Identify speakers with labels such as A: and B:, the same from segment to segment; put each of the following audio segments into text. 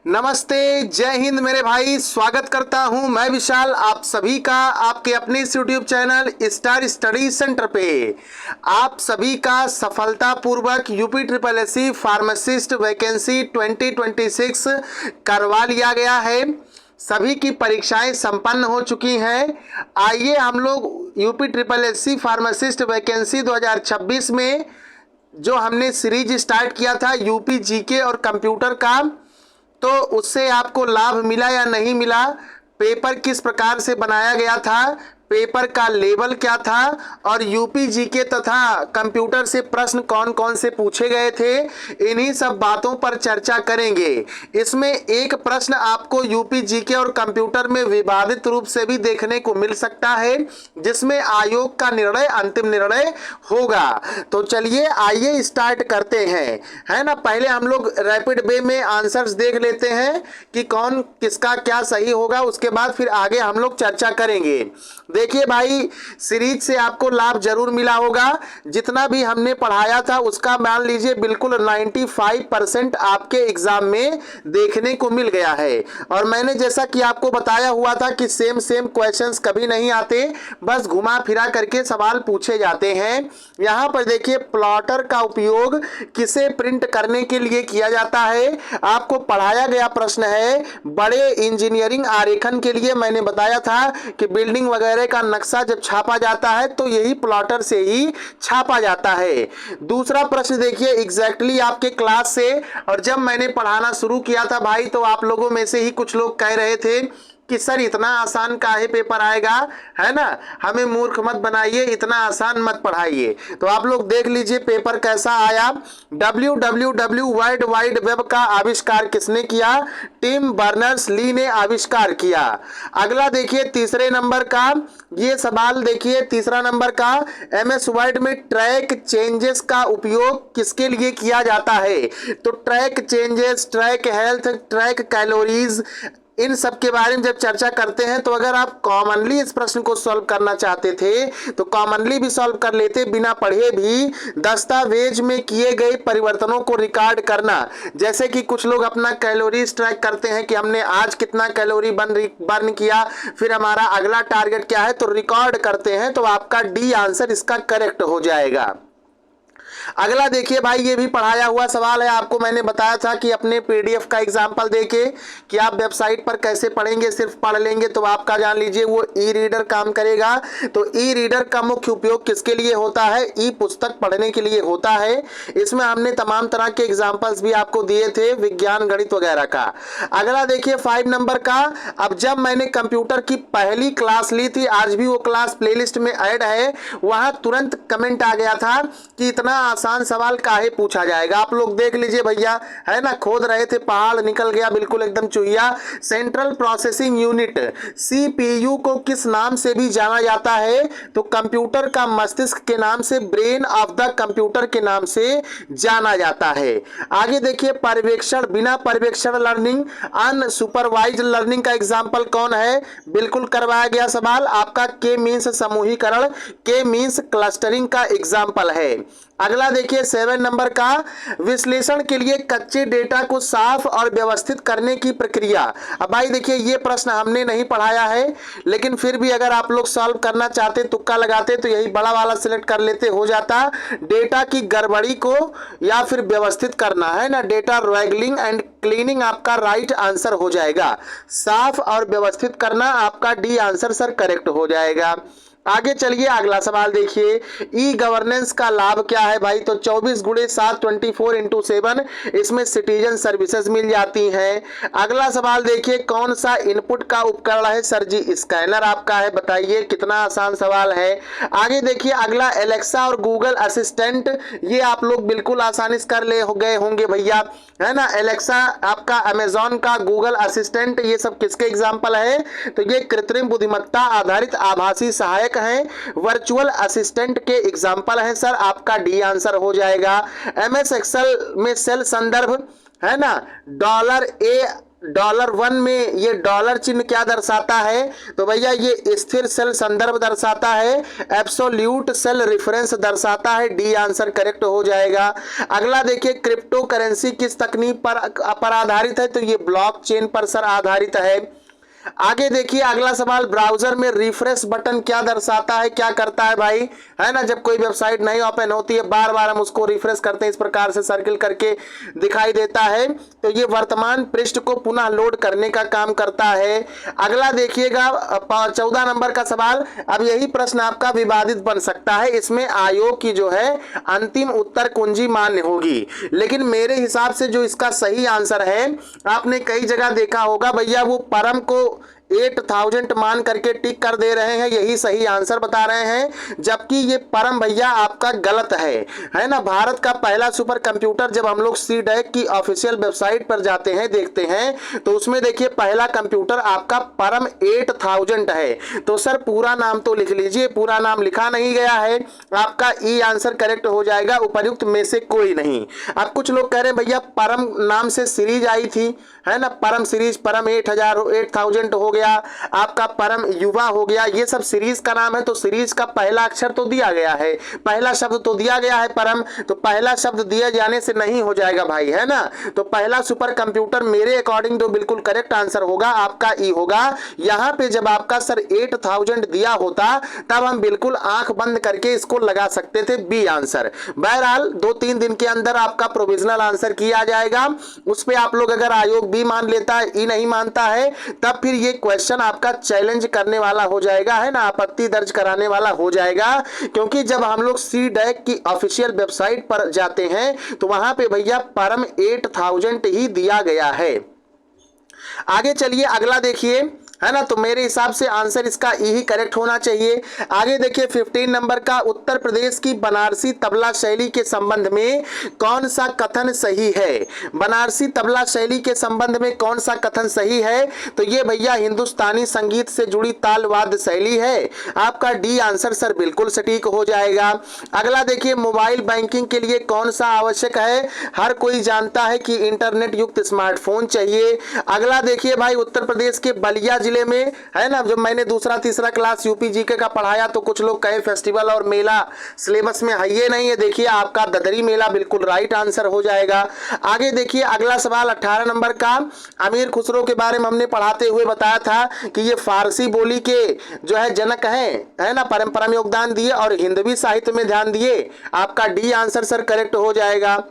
A: नमस्ते, जय हिंद मेरे भाई। स्वागत करता हूं मैं विशाल आप सभी का आपके अपने इस YouTube channel star study centre पे। आप सभी का सफलतापूर्वक UP triple SC pharmacist vacancy 2026 करवा लिया गया है। सभी की परीक्षाएं संपन्न हो चुकी हैं। आइए हम लोग UP triple SC pharmacist vacancy 2026 में जो हमने सीरीज स्टार्ट किया था यूपी जीके और कंप्यूटर का, तो उससे आपको लाभ मिला या नहीं मिला, पेपर किस प्रकार से बनाया गया था, पेपर का लेवल क्या था और यूपी जीके तथा कंप्यूटर से प्रश्न कौन कौन से पूछे गए थे, इन्हीं सब बातों पर चर्चा करेंगे। इसमें एक प्रश्न आपको यूपी जीके और कंप्यूटर में विवादित रूप से भी देखने को मिल सकता है, जिसमें आयोग का निर्णय अंतिम निर्णय होगा। तो चलिए आइए स्टार्ट करते हैं, है ना। पहले हम लोग रैपिड वे में आंसर्स देख लेते हैं कि कौन किसका क्या सही होगा, उसके बाद फिर आगे हम लोग चर्चा करेंगे। देखिए भाई, सीरीज से आपको लाभ जरूर मिला होगा। जितना भी हमने पढ़ाया था उसका मान लीजिए बिल्कुल 95% आपके एग्जाम में देखने को मिल गया है। और मैंने जैसा कि आपको बताया हुआ था कि सेम क्वेश्चंस कभी नहीं आते, बस घुमा फिरा करके सवाल पूछे जाते हैं। यहाँ पर देखिए, प्लॉटर का उपयोग किसे प्रिंट करने के लिए किया जाता है। आपको पढ़ाया गया प्रश्न है बड़े इंजीनियरिंग आरेखन के लिए। मैंने बताया था कि बिल्डिंग वगैरह का नक्शा जब छापा जाता है तो यही प्लॉटर से ही छापा जाता है। दूसरा प्रश्न देखिए, एग्जैक्टली आपके क्लास से, और जब मैंने पढ़ाना शुरू किया था भाई तो आप लोगों में से ही कुछ लोग कह रहे थे कि सर इतना आसान काहे पेपर आएगा, है ना, हमें मूर्ख मत बनाइए, इतना आसान मत पढ़ाइए। तो आप लोग देख लीजिए पेपर कैसा आया। www वर्ल्ड वाइड वेब का आविष्कार किसने किया? टिम बर्नर्स ली ने आविष्कार किया। अगला देखिए तीसरे नंबर का ये सवाल देखिए, तीसरा नंबर का, MS वर्ड में ट्रैक चेंजेस का उपयोग किसके लिए किया जाता है? तो track changes, track health, track calories, इन सब के बारे में जब चर्चा करते हैं तो अगर आप कॉमनली इस प्रश्न को सॉल्व करना चाहते थे तो कॉमनली भी सॉल्व कर लेते, बिना पढ़े भी। दस्तावेज में किए गए परिवर्तनों को रिकॉर्ड करना, जैसे कि कुछ लोग अपना कैलोरीज ट्रैक करते हैं कि हमने आज कितना कैलोरी बर्न किया, फिर हमारा अगला टारगेट क्या है, तो रिकॉर्ड करते हैं। तो आपका डी आंसर इसका करेक्ट हो जाएगा। अगला देखिए भाई, ये भी पढ़ाया हुआ सवाल है। आपको मैंने बताया था कि अपने PDF का एग्जाम्पल देके कि आप वेबसाइट पर कैसे पढ़ेंगे, सिर्फ पढ़ लेंगे तो आपका जान लीजिए वो ई रीडर काम करेगा। तो ई रीडर का मुख्य उपयोग किसके लिए होता है? ई पुस्तक पढ़ने के लिए होता है। इसमें हमने तमाम तरह के एग्जाम्पल्स भी आपको दिए थे, विज्ञान गणित वगैरह का। अगला देखिए 5 नंबर का, अब जब मैंने कंप्यूटर की पहली क्लास ली थी, आज भी वो क्लास प्लेलिस्ट में ऐड है, वहां तुरंत कमेंट आ गया था कि इतना आसान सवाल काहे पूछा जाएगा। आप लोग देख लीजिए भैया, है ना, खोद रहे थे, पहाड़ निकल गया बिल्कुल एकदम चुहिया। सेंट्रल प्रोसेसिंग यूनिट CPU को किस नाम से भी जाना जाता है? तो कंप्यूटर का मस्तिष्क के नाम से, ब्रेन ऑफ द कंप्यूटर के नाम से जाना जाता है। आगे देखिए पर्यवेक्षण, बिना पर्यवेक्षण लर्निंग, अनसुपरवाइज्ड लर्निंग का एग्जाम्पल कौन है? बिल्कुल करवाया गया सवाल आपका के मीन्स समूहीकरण, के मीन्स क्लस्टरिंग का एग्जाम्पल है। अगला देखिए 7 नंबर का, विश्लेषण के लिए कच्चे डेटा को साफ और व्यवस्थित करने की प्रक्रिया। अब भाई देखिए, ये प्रश्न हमने नहीं पढ़ाया है, लेकिन फिर भी अगर आप लोग सॉल्व करना चाहते, तुक्का लगाते, तो यही बड़ा वाला सिलेक्ट कर लेते, हो जाता। डेटा की गड़बड़ी को या फिर व्यवस्थित करना, है ना, डेटा रैगलिंग एंड क्लीनिंग आपका राइट आंसर हो जाएगा। साफ और व्यवस्थित करना आपका डी आंसर सर करेक्ट हो जाएगा। आगे चलिए अगला सवाल देखिए, ई गवर्नेंस का लाभ क्या है भाई? तो 24 गुणे 7 24/7 इसमें सिटीजन सर्विसेज मिल जाती हैं। अगला सवाल देखिए, कौन सा इनपुट का उपकरण है सर जी? स्कैनर आपका है, बताइए कितना आसान सवाल है। आगे देखिए अगला, एलेक्सा और गूगल असिस्टेंट, ये आप लोग बिल्कुल आसानी से कर ले हो गए होंगे भैया, है ना। एलेक्सा आपका अमेजॉन का, गूगल असिस्टेंट, ये सब किसके एग्जाम्पल है? तो ये कृत्रिम बुद्धिमत्ता आधारित आभासी सहायक हैं, वर्चुअल असिस्टेंट के एग्जाम्पल हैं सर, आपका डी आंसर हो जाएगा। MS एक्सेल में सेल संदर्भ, है ना, $A $1 में ये डॉलर चिन्ह क्या दर्शाता है? तो भैया ये स्थिर सेल संदर्भ दर्शाता है, एब्सोल्यूट सेल रेफरेंस दर्शाता है। डी आंसर करेक्ट हो जाएगा। अगला देखिए, क्रिप्टो करेंसी किस तकनीक पर आधारित है? तो ये ब्लॉकचेन पर सर आधारित है। आगे देखिए अगला सवाल, ब्राउजर में रिफ्रेश बटन क्या दर्शाता है, क्या करता है भाई? है ना, जब कोई वेबसाइट नहीं ओपन होती है, बार बार हम उसको रिफ्रेश करते हैं, इस प्रकार से सर्किल करके दिखाई देता है, तो ये वर्तमान पृष्ठ को पुनः लोड करने का काम करता है। अगला देखिएगा 14 नंबर का सवाल। अब यही प्रश्न आपका विवादित बन सकता है, इसमें आयोग की जो है अंतिम उत्तर कुंजी मान्य होगी, लेकिन मेरे हिसाब से जो इसका सही आंसर है, आपने कई जगह देखा होगा भैया, वो परम को 8000 मान करके टिक कर दे रहे हैं, यही सही आंसर बता रहे हैं, जबकि ये परम भैया आपका गलत है ना। भारत का पहला सुपर कंप्यूटर, जब हम लोग सीडैक की ऑफिशियल वेबसाइट पर जाते हैं, देखते हैं, तो उसमें देखिए पहला कंप्यूटर आपका परम 8000 है। तो सर पूरा नाम तो लिख लीजिए, पूरा नाम लिखा नहीं गया है, आपका ई आंसर करेक्ट हो जाएगा, उपर्युक्त में से कोई नहीं। अब कुछ लोग कह रहे हैं भैया परम नाम से सीरीज आई थी, है ना, परम सीरीज, परम 8000 हो गया, आपका परम युवा हो गया, ये सब सीरीज का नाम है। तो सीरीज का पहला अक्षर तो दिया गया है, पहला शब्द तो दिया गया है परम, तो पहला शब्द दिए जाने से नहीं हो जाएगा भाई, है ना। तो पहला सुपर कंप्यूटर मेरे अकॉर्डिंग तो बिल्कुल करेक्ट आंसर होगा, आपका ई होगा। यहां पे जब आपका सर 8000 दिया होता, तब हम बिल्कुल आंख बंद करके इसको लगा सकते थे बी आंसर। बहरहाल 2-3 दिन के अंदर आपका प्रोविजनल आंसर किया जाएगा, उस पर आप लोग अगर आयोग बी मान लेता है, ई नहीं मानता है, तब फिर ये क्वेश्चन आपका चैलेंज करने वाला हो जाएगा, है ना, आपत्ति दर्ज कराने वाला हो जाएगा। क्योंकि जब हम लोग सीडैक की ऑफिशियल वेबसाइट पर जाते हैं, तो वहां पे भैया परम 8000 ही दिया गया है। आगे चलिए अगला देखिए, है ना, तो मेरे हिसाब से आंसर इसका ई ही करेक्ट होना चाहिए। आगे देखिए 15 नंबर का, उत्तर प्रदेश की बनारसी तबला शैली के संबंध में कौन सा कथन सही है? बनारसी तबला शैली के संबंध में कौन सा कथन सही है? तो ये भैया हिंदुस्तानी संगीत से जुड़ी ताल वाद्य शैली है, आपका डी आंसर सर बिल्कुल सटीक हो जाएगा। अगला देखिए, मोबाइल बैंकिंग के लिए कौन सा आवश्यक है? हर कोई जानता है कि इंटरनेट युक्त स्मार्टफोन चाहिए। अगला देखिए भाई, उत्तर प्रदेश के बलिया जिले में, है ना, जब मैंने दूसरा तीसरा क्लास यूपी जीके का पढ़ाया, तो कुछ लोग कहे फेस्टिवल और मेला सिलेबस में है, ये नहीं है। देखिए आपका ददरी मेला बिल्कुल राइट आंसर हो जाएगा। आगे देखिए अगला सवाल 18 नंबर का, अमीर खुसरो के बारे में हमने पढ़ाते हुए बताया था कि ये फारसी बोली के जो है जनक है ना, परंपरा में योगदान दिए और हिंदवी साहित्य में ध्यान दिए, आपका डी आंसर सर करेक्ट हो जाएगा।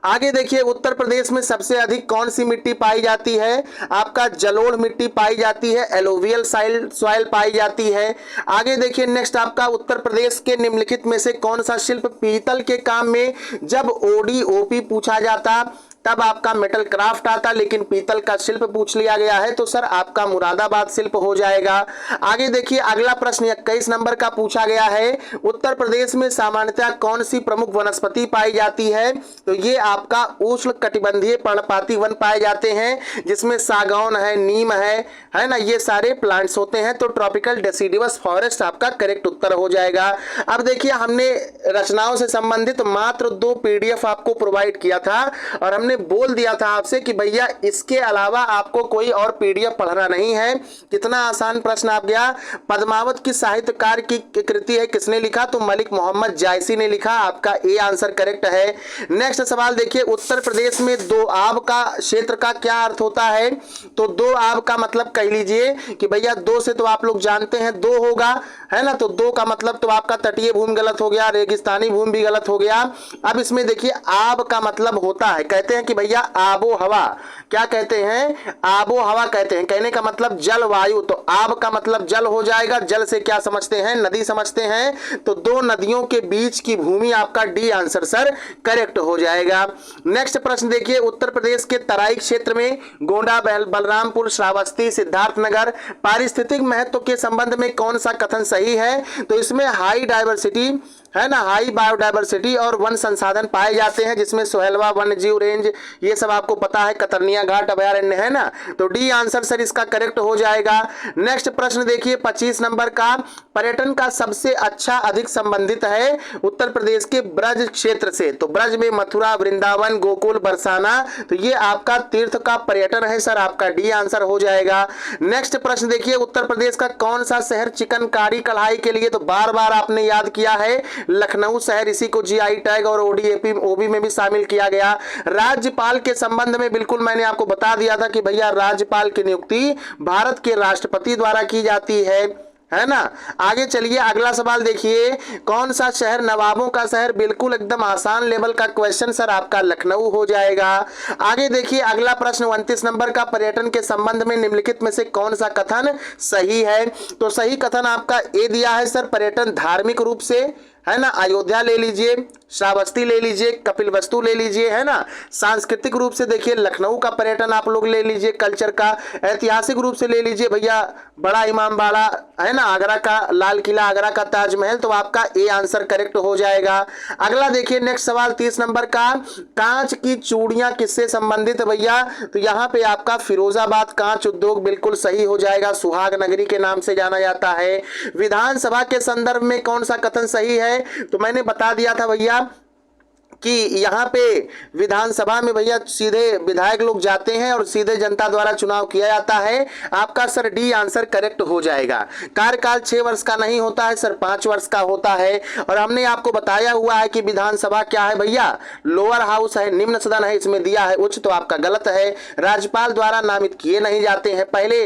A: आगे देखिए, उत्तर प्रदेश में सबसे अधिक कौन सी मिट्टी पाई जाती है? आपका जलोढ़ मिट्टी पाई जाती है, एलोवियल सॉइल पाई जाती है। आगे देखिए नेक्स्ट, आपका उत्तर प्रदेश के निम्नलिखित में से कौन सा शिल्प पीतल के काम में, जब ओडीओपी पूछा जाता तब आपका मेटल क्राफ्ट आता, लेकिन पीतल का शिल्प पूछ लिया गया है, तो सर आपका मुरादाबाद शिल्प हो जाएगा। आगे देखिए अगला प्रश्न 21 नंबर का पूछा गया है, उत्तर प्रदेश में सामान्यतः कौन सी प्रमुख वनस्पति पाई जाती है? तो ये आपका उष्ण कटिबंधीय पर्णपाती वन पाए जाते हैं, जिसमें सागौन है, नीम है ना, ये सारे प्लांट्स होते हैं। तो ट्रॉपिकल डेसिडिवस फॉरेस्ट आपका करेक्ट उत्तर हो जाएगा। अब देखिए हमने रचनाओं से संबंधित मात्र 2 PDF आपको प्रोवाइड किया था, और हमने बोल दिया था आपसे कि भैया इसके अलावा आपको कोई और PDF पढ़ना नहीं है। कितना आसान प्रश्न आप गया। पद्मावत की साहित्यकार की कृति है, किसने लिखा? तो मलिक मोहम्मद जायसी ने लिखा, आपका ए आंसर करेक्ट है। नेक्स्ट सवाल देखिए, उत्तर प्रदेश में दो आब का क्षेत्र का क्या अर्थ होता है? तो दो आब का मतलब कह लीजिए कि भैया दो से तो आप लोग जानते हैं दो होगा, है ना, तो दो का मतलब तो आपका तटीय भूमि गलत हो गया, रेगिस्तानी भूमि भी गलत हो गया। अब इसमें देखिए आब का मतलब होता है, कहते हैं कि भैया आबो हवा, क्या कहते हैं? आबो हवा कहते हैं, कहने का मतलब जलवायु, तो आब का मतलब जल हो जाएगा। जल से क्या समझते हैं? नदी समझते हैं। तो दो नदियों के बीच की भूमि, आपका डी आंसर सर करेक्ट हो जाएगा। नेक्स्ट प्रश्न देखिए, उत्तर प्रदेश के तराई क्षेत्र में गोंडा, बलरामपुर, श्रावस्ती, सिद्धार्थनगर पारिस्थितिक महत्व के संबंध में कौन सा कथन सही है? तो इसमें हाई डायवर्सिटी, है ना, हाई बायोडाइवर्सिटी और वन संसाधन पाए जाते हैं, जिसमें सोहेलवा वन्य जीव रेंज, ये सब आपको पता है, कतरनिया घाट अभयारण्य, है ना। तो डी आंसर सर इसका करेक्ट हो जाएगा। नेक्स्ट प्रश्न देखिए 25 नंबर का, पर्यटन का सबसे अच्छा अधिक संबंधित है उत्तर प्रदेश के ब्रज क्षेत्र से। तो ब्रज में मथुरा, वृंदावन, गोकुल, बरसाना, तो ये आपका तीर्थ का पर्यटन है सर, आपका डी आंसर हो जाएगा। नेक्स्ट प्रश्न देखिए, उत्तर प्रदेश का कौन सा शहर चिकनकारी कढ़ाई के लिए, तो बार बार आपने याद किया है, लखनऊ शहर, इसी को जीआई टैग और ओडीएपी ओबी में भी शामिल किया गया। राज्यपाल के संबंध में बिल्कुल मैंने आपको बता दिया था कि भैया राज्यपाल की नियुक्ति भारत के राष्ट्रपति द्वारा की जाती है ना। आगे चलिए अगला सवाल देखिए, कौन सा शहर नवाबों का शहर, बिल्कुल एकदम आसान लेवल का क्वेश्चन सर, आपका लखनऊ हो जाएगा। आगे देखिए अगला प्रश्न 29 नंबर का, पर्यटन के संबंध में निम्नलिखित में से कौन सा कथन सही है। तो सही कथन आपका ए दिया है सर, पर्यटन धार्मिक रूप से, है ना, अयोध्या ले लीजिए, श्रावस्ती ले लीजिए, कपिलवस्तु ले लीजिए, है ना। सांस्कृतिक रूप से देखिए लखनऊ का पर्यटन आप लोग ले लीजिए कल्चर का। ऐतिहासिक रूप से ले लीजिए भैया बड़ा इमामबाड़ा, है ना, आगरा का लाल किला, आगरा का ताजमहल, तो आपका ए आंसर करेक्ट हो जाएगा। अगला देखिए नेक्स्ट सवाल 30 नंबर का, कांच की चूड़ियां किससे संबंधित है भैया, तो यहाँ पे आपका फिरोजाबाद कांच उद्योग बिल्कुल सही हो जाएगा, सुहाग नगरी के नाम से जाना जाता है। विधानसभा के संदर्भ में कौन सा कथन सही है, तो मैंने बता दिया था भैया कि यहाँ पे विधानसभा में भैया सीधे विधायक लोग जाते हैं और सीधे जनता द्वारा चुनाव किया जाता है, आपका सर डी आंसर करेक्ट हो जाएगा। कार्यकाल 6 वर्ष का नहीं होता है सर, 5 वर्ष का होता है। और हमने आपको बताया हुआ है कि विधानसभा क्या है भैया, लोअर हाउस है, निम्न सदन है, इसमें दिया है उच्च, तो आपका गलत है। राज्यपाल द्वारा नामित किए नहीं जाते हैं, पहले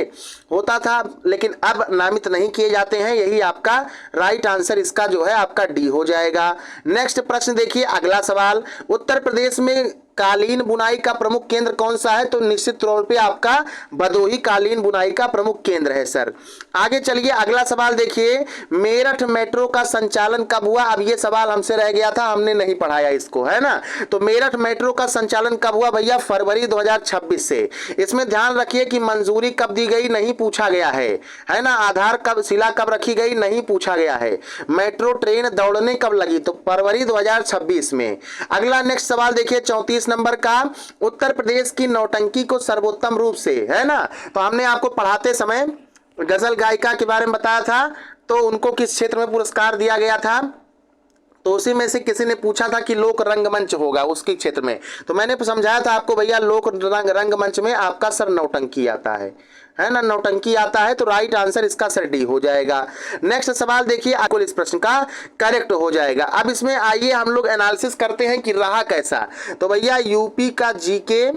A: होता था लेकिन अब नामित नहीं किए जाते हैं, यही आपका राइट आंसर इसका जो है आपका डी हो जाएगा। नेक्स्ट प्रश्न देखिए अगला सवाल, उत्तर प्रदेश में कालीन बुनाई का प्रमुख केंद्र कौन सा है, तो निश्चित तौर पे आपका भदोही कालीन बुनाई का प्रमुख केंद्र है सर। आगे चलिए अगला सवाल देखिए, मेरठ मेट्रो का संचालन कब हुआ। अब ये सवाल हमसे रह गया था, हमने नहीं पढ़ाया इसको, है ना। तो मेरठ मेट्रो का संचालन कब हुआ भैया, फरवरी 2026 से। इसमें ध्यान रखिए कि मंजूरी कब दी गई नहीं पूछा गया है ना। आधार कब शिला कब रखी गई नहीं पूछा गया है। मेट्रो ट्रेन दौड़ने कब लगी, तो फरवरी 2026 में। अगला नेक्स्ट सवाल देखिए 34 नंबर का, उत्तर प्रदेश की नौटंकी को सर्वोत्तम रूप से, है ना। तो हमने आपको पढ़ाते समय गजल गायिका के बारे में बताया था, तो उनको किस क्षेत्र में पुरस्कार दिया गया था, तो उसी में से किसी ने पूछा था कि लोक रंगमंच होगा उसके क्षेत्र में, तो मैंने समझाया था आपको भैया लोक रंगमंच में आपका सर नौटंकी आता है ना, नौटंकी आता है, तो राइट आंसर इसका सर डी हो जाएगा। नेक्स्ट सवाल देखिए आपको इस प्रश्न का करेक्ट हो जाएगा। अब इसमें आइए हम लोग एनालिसिस करते हैं कि रहा कैसा। तो भैया यूपी का जीके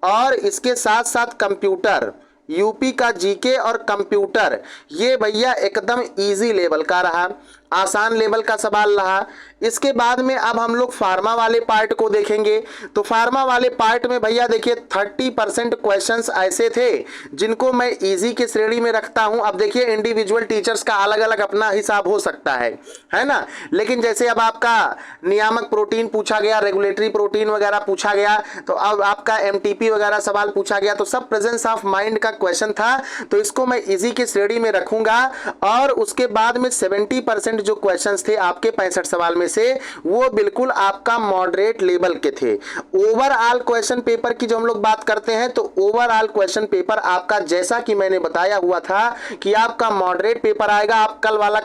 A: और इसके साथ साथ कंप्यूटर, यूपी का जीके और कंप्यूटर, ये भैया एकदम इजी लेवल का रहा, आसान लेवल का सवाल रहा। इसके बाद में अब हम लोग फार्मा वाले पार्ट को देखेंगे। तो फार्मा वाले पार्ट में भैया देखिए 30% क्वेश्चंस ऐसे थे जिनको मैं इजी की श्रेणी में रखता हूं। अब देखिए इंडिविजुअल टीचर्स का अलग अलग अपना हिसाब हो सकता है ना। लेकिन जैसे अब आपका नियामक प्रोटीन पूछा गया, रेगुलेटरी प्रोटीन वगैरह पूछा गया, तो अब आपका एमटीपी वगैरह सवाल पूछा गया, तो सब प्रेजेंस ऑफ माइंड का क्वेश्चन था, तो इसको मैं इजी की श्रेणी में रखूंगा। और उसके बाद में 70% जो क्वेश्चंस थे आपके 65 सवाल में से, वो बिल्कुल आपका मॉडरेट लेवल के थे। ओवरऑल क्वेश्चन पेपर की जो हम लोग बात करते हैं, तो ओवरऑल क्वेश्चन पेपर आपका जैसा कि मैंने बताया हुआ था कि आपका मॉडरेट पेपर आएगा। आप कल वाला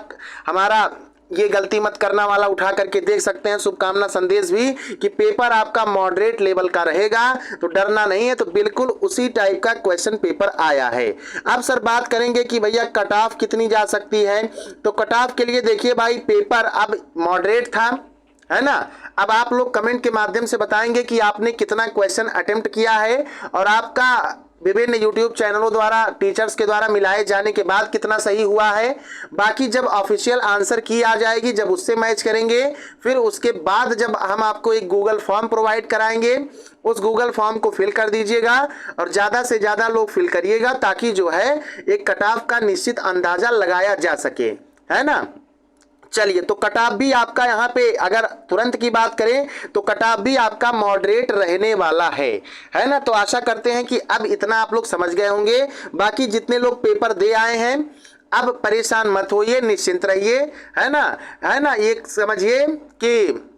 A: हमारा ये गलती मत करना वाला उठा करके देख सकते हैं, शुभकामना संदेश भी, कि पेपर आपका मॉडरेट लेवल का रहेगा, तो डरना नहीं है। तो बिल्कुल उसी टाइप का क्वेश्चन पेपर आया है। अब सर बात करेंगे कि भैया कट ऑफ कितनी जा सकती है। तो कट ऑफ के लिए देखिए भाई पेपर अब मॉडरेट था, है ना। अब आप लोग कमेंट के माध्यम से बताएंगे कि आपने कितना क्वेश्चन अटेम्प्ट किया है और आपका विभिन्न यूट्यूब चैनलों द्वारा टीचर्स के द्वारा मिलाए जाने के बाद कितना सही हुआ है। बाकी जब ऑफिशियल आंसर की आ जाएगी, जब उससे मैच करेंगे, फिर उसके बाद जब हम आपको एक गूगल फॉर्म प्रोवाइड कराएंगे, उस गूगल फॉर्म को फिल कर दीजिएगा और ज़्यादा से ज़्यादा लोग फिल करिएगा, ताकि जो है एक कट ऑफ का निश्चित अंदाजा लगाया जा सके, है ना। चलिए, तो कट ऑफ भी आपका यहाँ पे अगर तुरंत की बात करें तो कट ऑफ भी आपका मॉडरेट रहने वाला है ना। तो आशा करते हैं कि अब इतना आप लोग समझ गए होंगे। बाकी जितने लोग पेपर दे आए हैं अब परेशान मत होइए, निश्चिंत रहिए, है ना। ये समझिए कि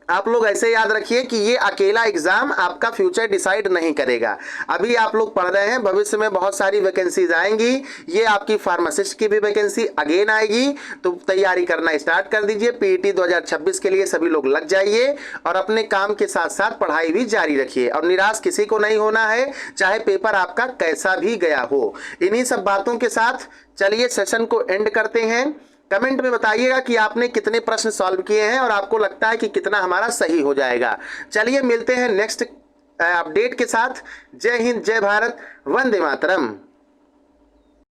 A: आप लोग ऐसे याद रखिए कि ये अकेला एग्जाम आपका फ्यूचर डिसाइड नहीं करेगा। अभी आप लोग पढ़ रहे हैं, भविष्य में बहुत सारी वैकेंसीज आएंगी। ये आपकी फार्मासिस्ट की भी वैकेंसी अगेन आएगी, तो तैयारी करना स्टार्ट कर दीजिए। पीईटी 2026 के लिए सभी लोग लग जाइए और अपने काम के साथ साथ पढ़ाई भी जारी रखिए, और निराश किसी को नहीं होना है, चाहे पेपर आपका कैसा भी गया हो। इन्हीं सब बातों के साथ चलिए सेशन को एंड करते हैं। कमेंट में बताइएगा कि आपने कितने प्रश्न सॉल्व किए हैं और आपको लगता है कि कितना हमारा सही हो जाएगा। चलिए मिलते हैं नेक्स्ट अपडेट के साथ। जय हिंद, जय भारत, वंदे मातरम।